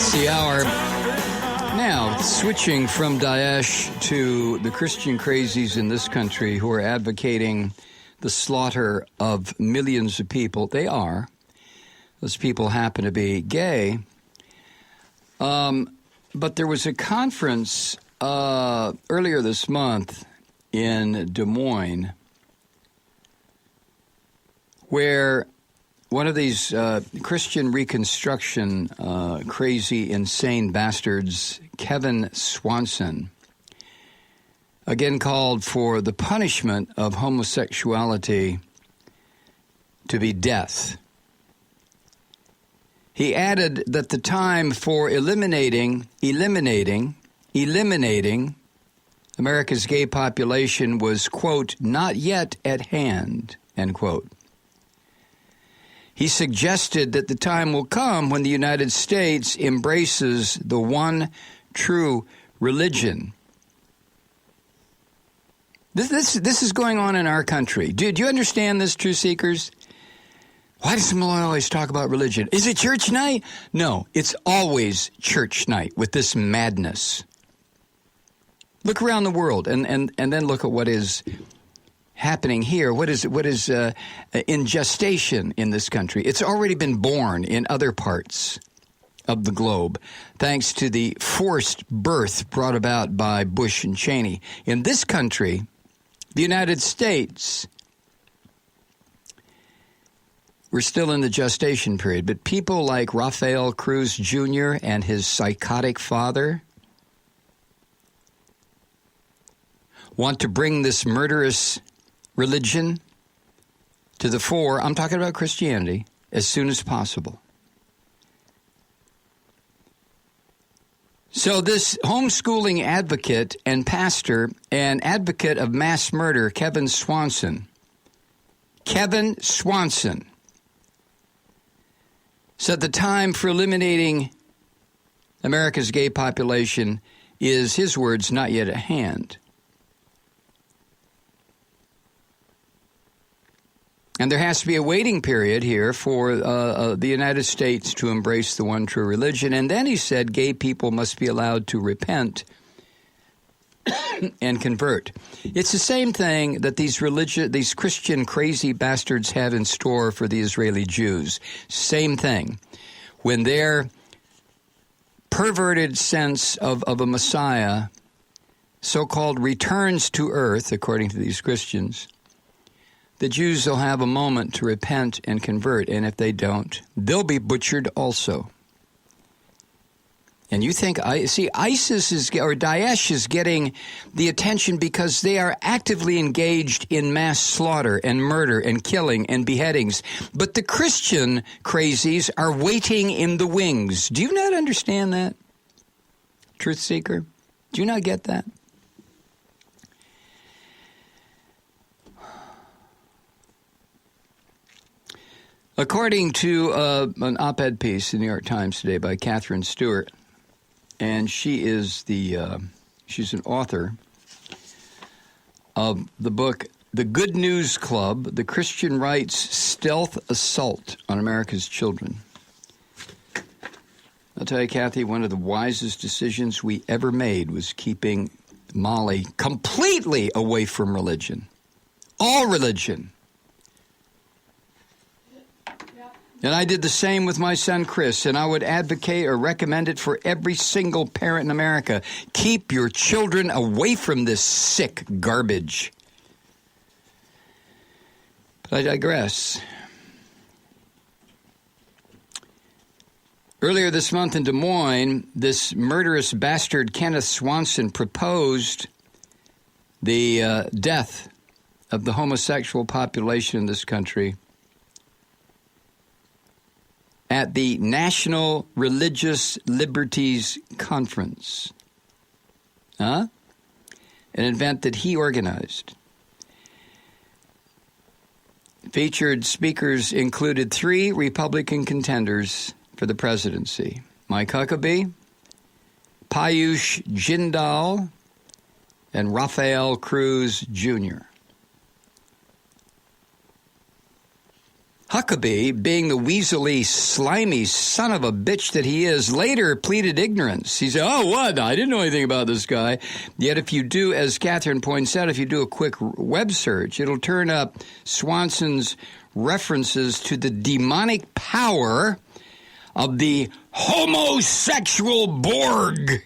That's the hour. Now, switching from Daesh to the Christian crazies in this country who are advocating the slaughter of millions of people. They are. Those people happen to be gay. But there was a conference earlier this month in Des Moines where one of these Christian Reconstruction crazy, insane bastards, Kevin Swanson, again called for the punishment of homosexuality to be death. He added that the time for eliminating America's gay population was, quote, not yet at hand, end quote. He suggested that the time will come when the United States embraces the one true religion. This is going on in our country. Do you understand this, Truth Seekers? Why does Malloy always talk about religion? Is it church night? No, it's always church night with this madness. Look around the world and then look at what is happening here. What is in gestation in this country? It's already been born in other parts of the globe, thanks to the forced birth brought about by Bush and Cheney. In this country, the United States, we're still in the gestation period, but people like Rafael Cruz Jr. and his psychotic father want to bring this murderous religion to the fore. I'm talking about Christianity as soon as possible. So this homeschooling advocate and pastor and advocate of mass murder, Kevin Swanson, said the time for eliminating America's gay population is, his words, not yet at hand. And there has to be a waiting period here for the United States to embrace the one true religion. And then he said gay people must be allowed to repent and convert. It's the same thing that these Christian crazy bastards have in store for the Israeli Jews. Same thing. When their perverted sense of a Messiah, so-called returns to earth, according to these Christians, the Jews will have a moment to repent and convert, and if they don't, they'll be butchered also. And you think, ISIS or Daesh is getting the attention because they are actively engaged in mass slaughter and murder and killing and beheadings. But the Christian crazies are waiting in the wings. Do you not understand that, Truth Seeker? Do you not get that? According to an op-ed piece in the New York Times today by Catherine Stewart, and she is she's an author of the book The Good News Club, The Christian Right's Stealth Assault on America's Children. I'll tell you, Kathy, one of the wisest decisions we ever made was keeping Molly completely away from religion. All religion. And I did the same with my son, Chris, and I would advocate or recommend it for every single parent in America. Keep your children away from this sick garbage. But I digress. Earlier this month in Des Moines, this murderous bastard, Kenneth Swanson, proposed the death of the homosexual population in this country at the National Religious Liberties Conference, an event that he organized. Featured speakers included 3 Republican contenders for the presidency: Mike Huckabee, Piyush Jindal, and Rafael Cruz Jr. Huckabee, being the weaselly, slimy son of a bitch that he is, later pleaded ignorance. He said, oh, what? I didn't know anything about this guy. Yet if you do, as Catherine points out, if you do a quick web search, it'll turn up Swanson's references to the demonic power of the homosexual Borg,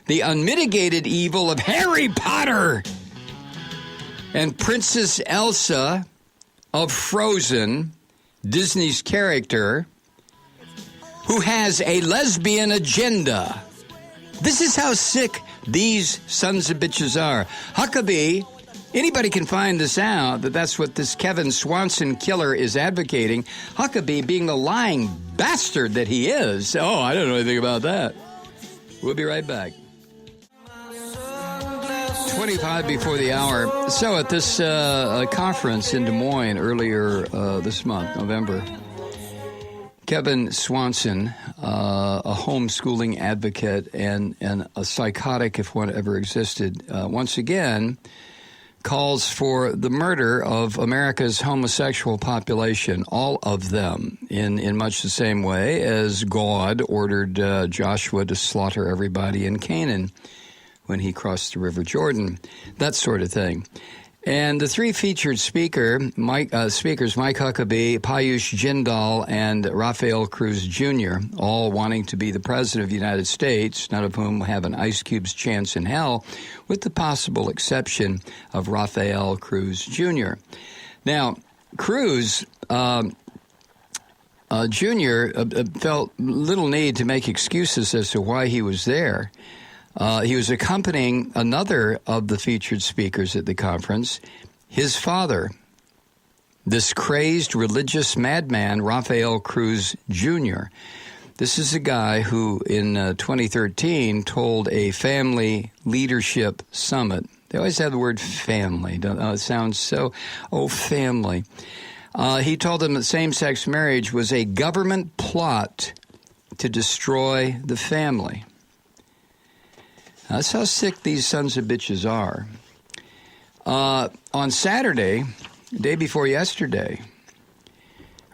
the unmitigated evil of Harry Potter, and Princess Elsa of Frozen, Disney's character, who has a lesbian agenda. This is how sick these sons of bitches are. Huckabee, anybody can find this out, that's what this Kevin Swanson killer is advocating. Huckabee, being the lying bastard that he is. Oh, I don't know anything about that. We'll be right back. 25 before the hour. So at this conference in Des Moines earlier this month, November, Kevin Swanson, a homeschooling advocate and a psychotic, if one ever existed, once again calls for the murder of America's homosexual population, all of them, in much the same way as God ordered Joshua to slaughter everybody in Canaan when he crossed the River Jordan, that sort of thing. And the three featured speakers, Mike Huckabee, Piyush Jindal, and Rafael Cruz Jr., all wanting to be the president of the United States, none of whom have an ice cube's chance in hell, with the possible exception of Rafael Cruz Jr. Now, Cruz Jr. felt little need to make excuses as to why he was there. He was accompanying another of the featured speakers at the conference, his father, this crazed religious madman, Rafael Cruz Jr. This is a guy who, in 2013, told a family leadership summit. They always have the word family. It sounds so, family. He told them that same-sex marriage was a government plot to destroy the family. That's how sick these sons of bitches are. On Saturday, day before yesterday,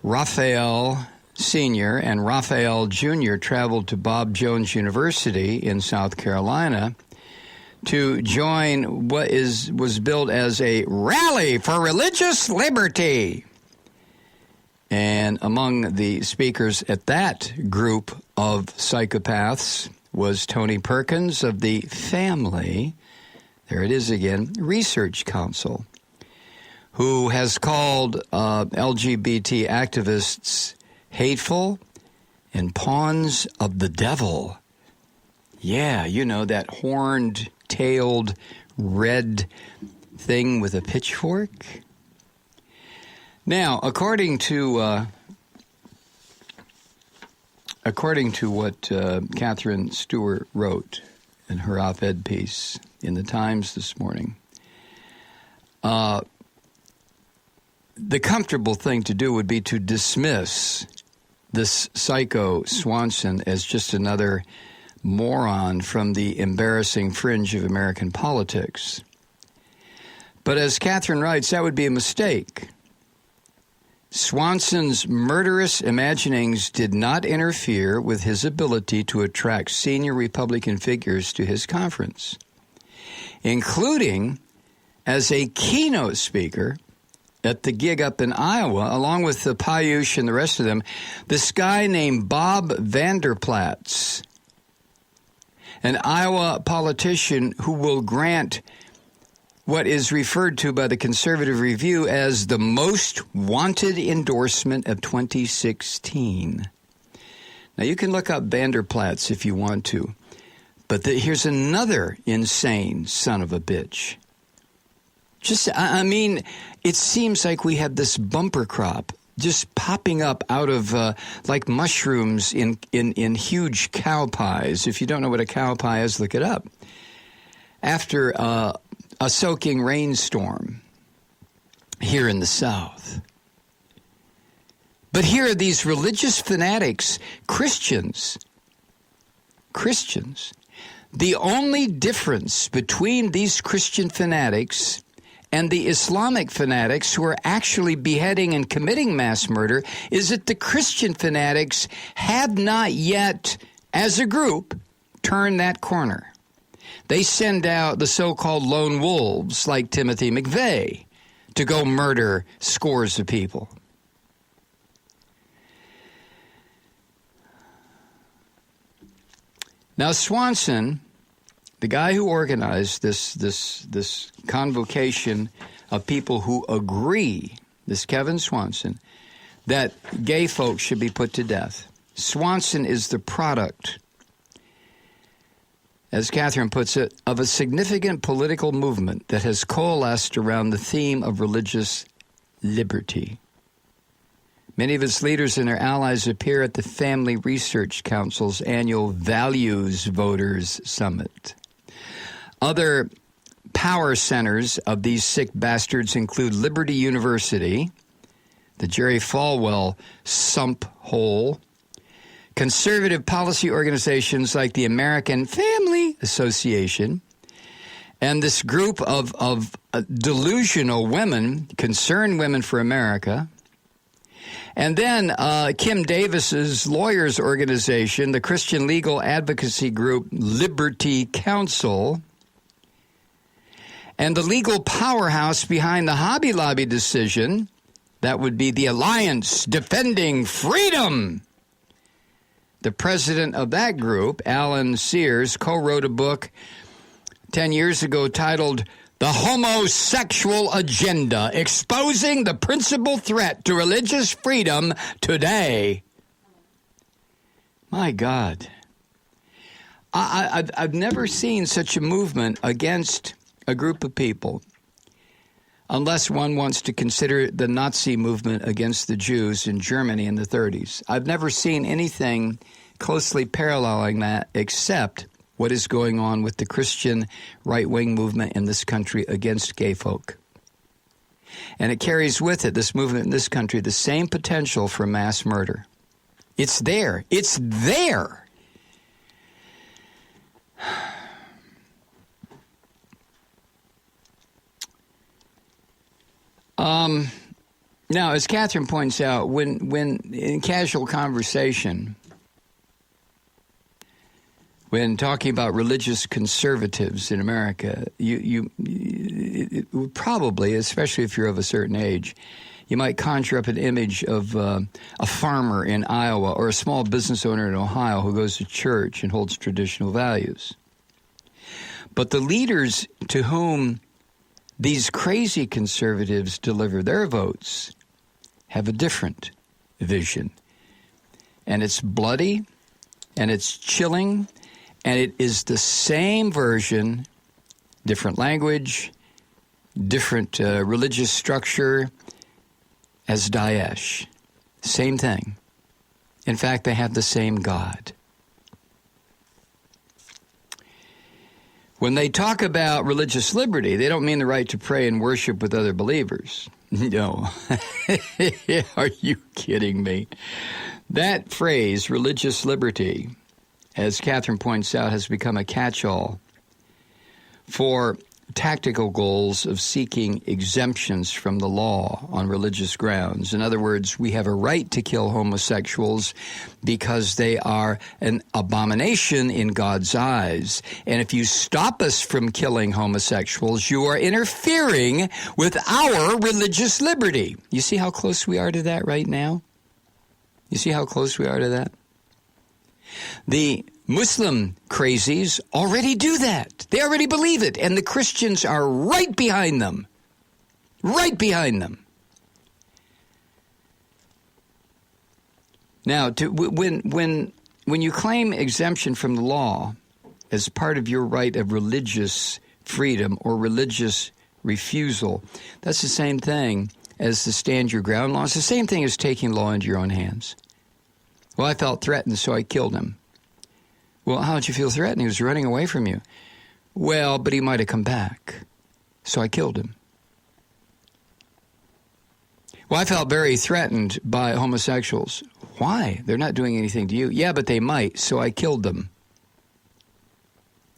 Raphael Sr. and Raphael Jr. traveled to Bob Jones University in South Carolina to join what was billed as a rally for religious liberty. And among the speakers at that group of psychopaths was Tony Perkins of the Family, there it is again, Research Council, who has called LGBT activists hateful and pawns of the devil. Yeah, you know, that horned-tailed red thing with a pitchfork. Now, according to what Catherine Stewart wrote in her op-ed piece in the Times this morning, the comfortable thing to do would be to dismiss this psycho Swanson as just another moron from the embarrassing fringe of American politics. But as Catherine writes, that would be a mistake. Swanson's murderous imaginings did not interfere with his ability to attract senior Republican figures to his conference, including as a keynote speaker at the gig up in Iowa, along with the Piyush and the rest of them, this guy named Bob Vanderplatz, an Iowa politician who will grant what is referred to by the Conservative Review as the most wanted endorsement of 2016. Now, you can look up Vanderplatz if you want to, but here's another insane son of a bitch. It seems like we have this bumper crop just popping up out of like mushrooms in huge cow pies. If you don't know what a cow pie is, look it up. After a soaking rainstorm here in the South. But here are these religious fanatics, Christians. The only difference between these Christian fanatics and the Islamic fanatics who are actually beheading and committing mass murder is that the Christian fanatics have not yet, as a group, turned that corner. They send out the so-called lone wolves like Timothy McVeigh to go murder scores of people. Now, Swanson, the guy who organized this convocation of people who agree, this Kevin Swanson, that gay folks should be put to death. Swanson is the product, as Catherine puts it, of a significant political movement that has coalesced around the theme of religious liberty. Many of its leaders and their allies appear at the Family Research Council's annual Values Voters Summit. Other power centers of these sick bastards include Liberty University, the Jerry Falwell sump hole, conservative policy organizations like the American Family Association, and this group of delusional women, Concerned Women for America, and then Kim Davis's lawyers organization, the Christian legal advocacy group Liberty Counsel, and the legal powerhouse behind the Hobby Lobby decision, that would be the Alliance Defending Freedom. The president of that group, Alan Sears, co-wrote a book 10 years ago titled The Homosexual Agenda, Exposing the Principal Threat to Religious Freedom Today. My God. I've never seen such a movement against a group of people, unless one wants to consider the Nazi movement against the Jews in Germany in the 30s. I've never seen anything closely paralleling that except what is going on with the Christian right-wing movement in this country against gay folk. And it carries with it, this movement in this country, the same potential for mass murder. It's there. It's there. Now, as Catherine points out, when in casual conversation, when talking about religious conservatives in America, you probably, especially if you're of a certain age, you might conjure up an image of a farmer in Iowa or a small business owner in Ohio who goes to church and holds traditional values. But the leaders to whom these crazy conservatives deliver their votes have a different vision. And it's bloody, and it's chilling, and it is the same version, different language, different religious structure as Daesh. Same thing. In fact, they have the same God. When they talk about religious liberty, they don't mean the right to pray and worship with other believers. No. Are you kidding me? That phrase, religious liberty, as Catherine points out, has become a catch-all for tactical goals of seeking exemptions from the law on religious grounds. In other words, we have a right to kill homosexuals because they are an abomination in God's eyes. And if you stop us from killing homosexuals, you are interfering with our religious liberty. You see how close we are to that right now? You see how close we are to that? The Muslim crazies already do that. They already believe it, and the Christians are right behind them. Right behind them. Now, when you claim exemption from the law as part of your right of religious freedom or religious refusal, that's the same thing as the stand your ground law. It's the same thing as taking law into your own hands. Well, I felt threatened, so I killed him. Well, how did you feel threatened? He was running away from you. Well, but he might have come back, so I killed him. Well, I felt very threatened by homosexuals. Why? They're not doing anything to you. Yeah, but they might, so I killed them.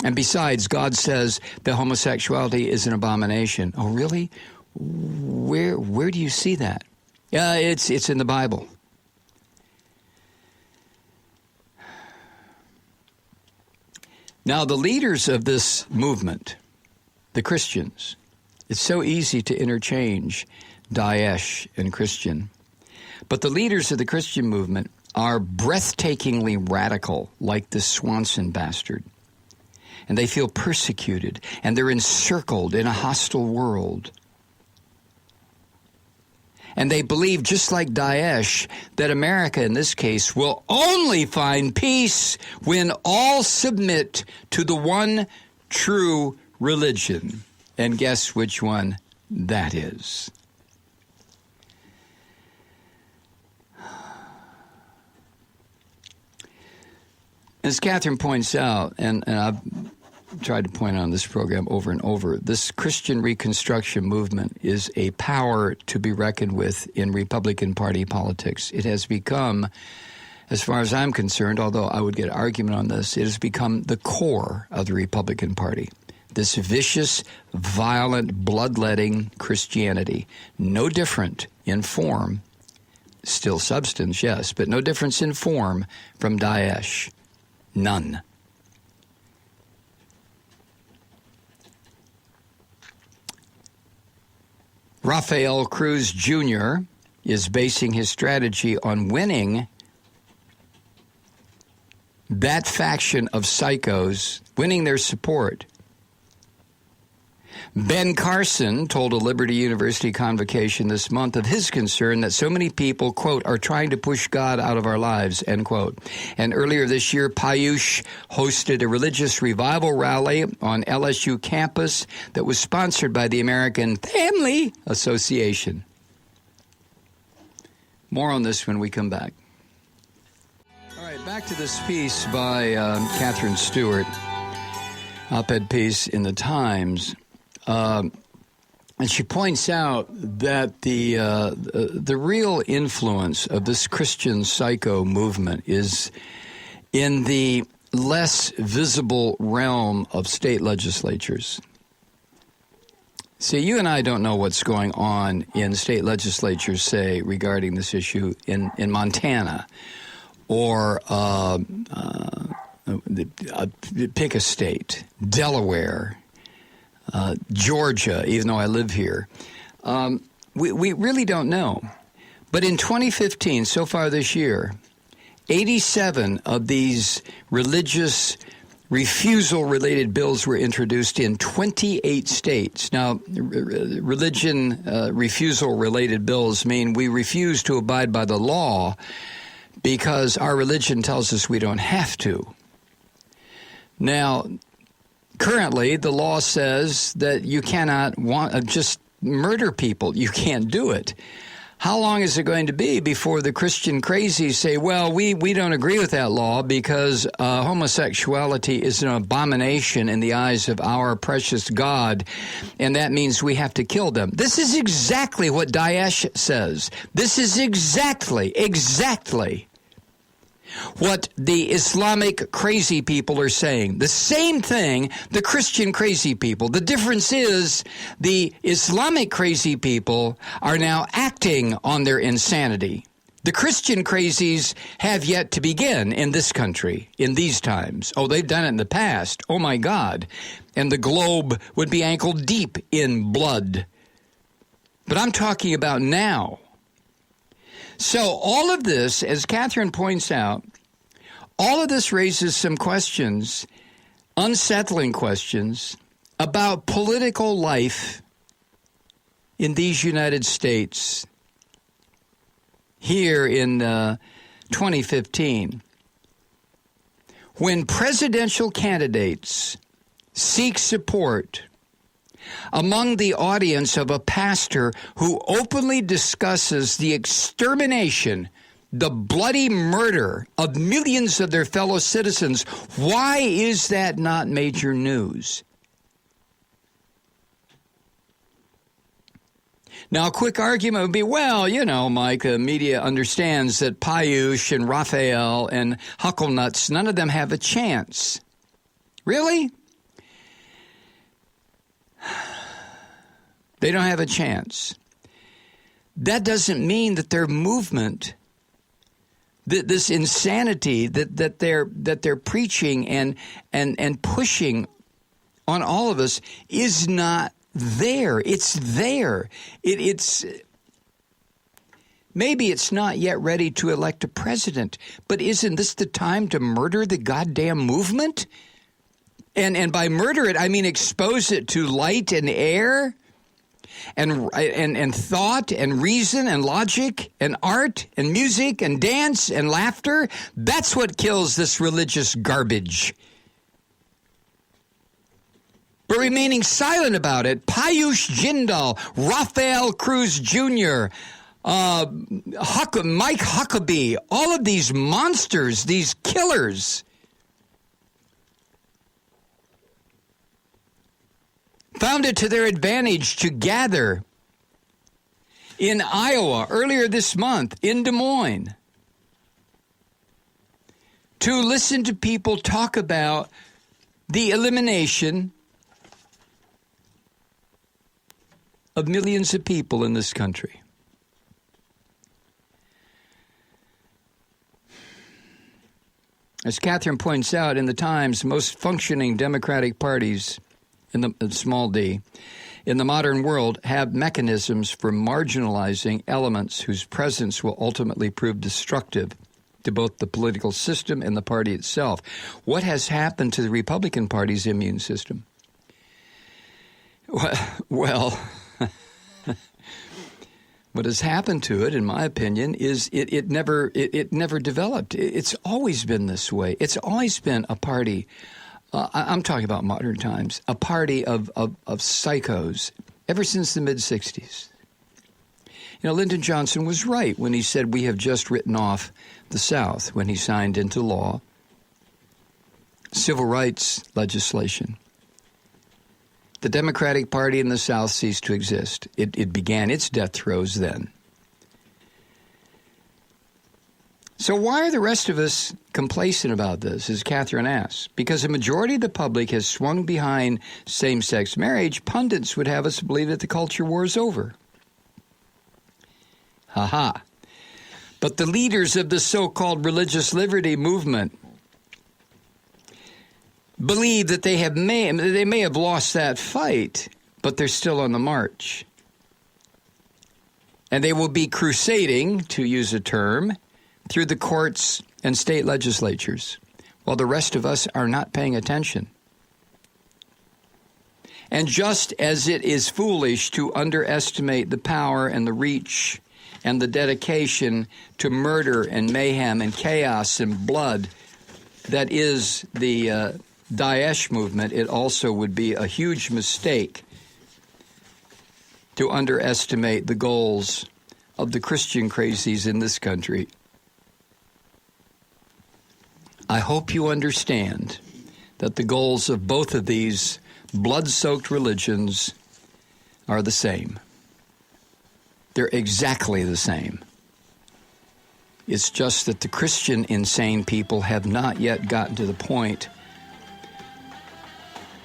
And besides, God says that homosexuality is an abomination. Oh, really? Where do you see that? It's in the Bible. Now, the leaders of this movement, the Christians, it's so easy to interchange Daesh and Christian. But the leaders of the Christian movement are breathtakingly radical, like this Swanson bastard. And they feel persecuted, and they're encircled in a hostile world. And they believe, just like Daesh, that America, in this case, will only find peace when all submit to the one true religion. And guess which one that is? As Catherine points out, and I've tried to point out on this program over and over, this Christian Reconstruction movement is a power to be reckoned with in Republican Party politics. It has become, as far as I'm concerned, although I would get argument on this, it has become the core of the Republican Party. This vicious, violent, bloodletting Christianity. No different in form, still substance, yes, but no difference in form from Daesh. None. Rafael Cruz Jr. is basing his strategy on winning that faction of psychos, winning their support. Ben Carson told a Liberty University convocation this month of his concern that so many people, quote, are trying to push God out of our lives, end quote. And earlier this year, Payush hosted a religious revival rally on LSU campus that was sponsored by the American Family Association. More on this when we come back. All right, back to this piece by Catherine Stewart, op-ed piece in the Times. And she points out that the real influence of this Christian psycho movement is in the less visible realm of state legislatures. See, you and I don't know what's going on in state legislatures, say, regarding this issue in Montana or pick a state, Delaware, Georgia, even though I live here. We really don't know. But in 2015, so far this year, 87 of these religious refusal-related bills were introduced in 28 states. Now, religion refusal-related bills mean we refuse to abide by the law because our religion tells us we don't have to. Now, currently, the law says that you cannot just murder people. You can't do it. How long is it going to be before the Christian crazies say, well, we don't agree with that law because homosexuality is an abomination in the eyes of our precious God, and that means we have to kill them. This is exactly what Daesh says. This is exactly what the Islamic crazy people are saying. The same thing the Christian crazy people. The difference is the Islamic crazy people are now acting on their insanity. The Christian crazies have yet to begin in this country, in these times. Oh, they've done it in the past. Oh, my God. And the globe would be ankle deep in blood. But I'm talking about now. So all of this, as Catherine points out, all of this raises some questions, unsettling questions, about political life in these United States here in 2015. When presidential candidates seek support among the audience of a pastor who openly discusses the extermination, the bloody murder of millions of their fellow citizens, why is that not major news? Now, a quick argument would be, well, you know, Mike, the media understands that Payush and Raphael and Hucklenuts, none of them have a chance. Really? They don't have a chance. That doesn't mean that their movement, this insanity that they're preaching and pushing on all of us is not there. It's there. It's maybe it's not yet ready to elect a president, but isn't this the time to murder the goddamn movement? And by murder it, I mean expose it to light and air and thought and reason and logic and art and music and dance and laughter. That's what kills this religious garbage. But remaining silent about it, Piyush Jindal, Rafael Cruz Jr., Mike Huckabee, all of these monsters, these killers, found it to their advantage to gather in Iowa earlier this month, in Des Moines, to listen to people talk about the elimination of millions of people in this country. As Catherine points out in the Times, most functioning Democratic parties in the small d in the modern world have mechanisms for marginalizing elements whose presence will ultimately prove destructive to both the political system and the party itself. What has happened to the Republican Party's immune system? Well, what has happened to it, in my opinion, is it never developed. It's always been this way. It's always been a party. I'm talking about modern times, a party of psychos ever since the mid-'60s. You know, Lyndon Johnson was right when he said we have just written off the South when he signed into law civil rights legislation. The Democratic Party in the South ceased to exist. It began its death throes then. So why are the rest of us complacent about this, as Catherine asks? Because a majority of the public has swung behind same-sex marriage, pundits would have us believe that the culture war is over. Ha-ha. But the leaders of the so-called religious liberty movement believe that they may have lost that fight, but they're still on the march. And they will be crusading, to use a term, through the courts and state legislatures, while the rest of us are not paying attention. And just as it is foolish to underestimate the power and the reach and the dedication to murder and mayhem and chaos and blood that is the Daesh movement, it also would be a huge mistake to underestimate the goals of the Christian crazies in this country. I hope you understand that the goals of both of these blood-soaked religions are the same. They're exactly the same. It's just that the Christian insane people have not yet gotten to the point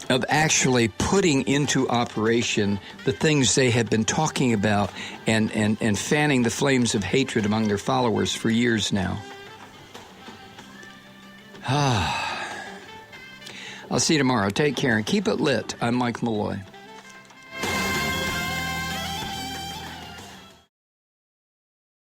of actually putting into operation the things they have been talking about and fanning the flames of hatred among their followers for years now. I'll see you tomorrow. Take care and keep it lit. I'm Mike Malloy.